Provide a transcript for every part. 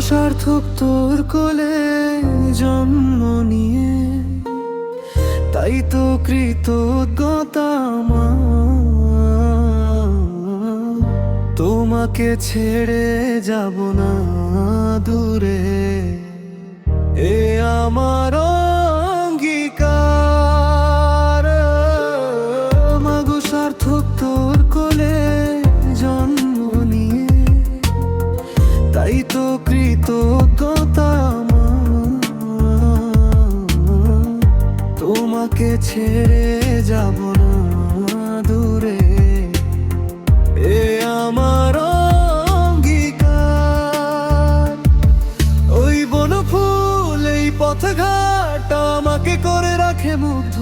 সার্থক তোর কোলে জন্ম নিয়ে, তাই তো কৃতজ্ঞতা আমার। তোমাকে ছেড়ে যাব না দূরে, এ আমার অঙ্গীকার। মাগো সার্থক তোর কোলে জন্ম নিয়ে, তাই তো কৃতজ্ঞতা আমার। তোমাকে ছেড়ে যাব না দূরে, এ আমার অঙ্গীকার। ওই বনফুল এই পথঘাট আমাকে করে রাখে মুগ্ধ,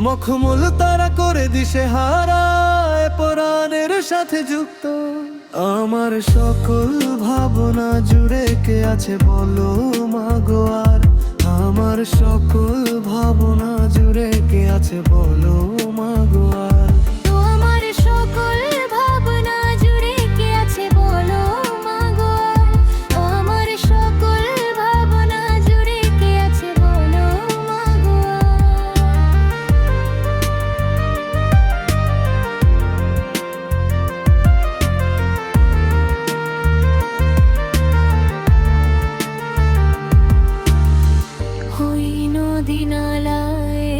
মখমল তারা করে দিশে হারায় পরাণের সাথে যুক্ত। আমার সকল ভাবনা জুড়ে কে আছে বলো মাগো আর, আমার সকল ভাবনা জুড়ে কে আছে বলো মাগো আর। আমার সকল ভাবনা জুড়ে কে আছে বলো মাগো আর, আমার সকল ভাবনা জুড়ে কে আছে বলো মাগো আর। ওই নদী নালায়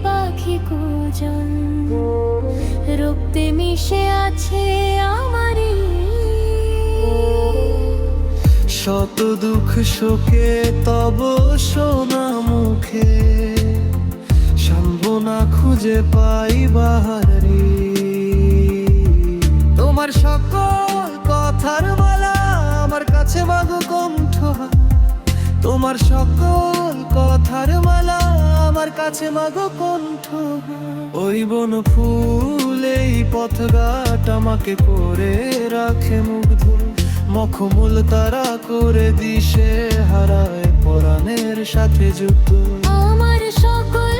পাখি কুজন রক্তে মিশে আছে আমারই। শত দুঃখ শোকে তব সোনা মুখে, সান্ত্বনা খুঁজে পাই বাহারি। তোমার সকল কথার মালা আমার কাছে মাগো কণ্ঠহার, তোমার সকল কথার মালা আমার কাছে মাগো কণ্ঠহার। ওই বন ফুল এই পথঘাট আমাকে করে রাখে মুগ্ধ, মখমল তারা করে দিশে হারায় পরাণের সাথে যুক্ত। আমার সকল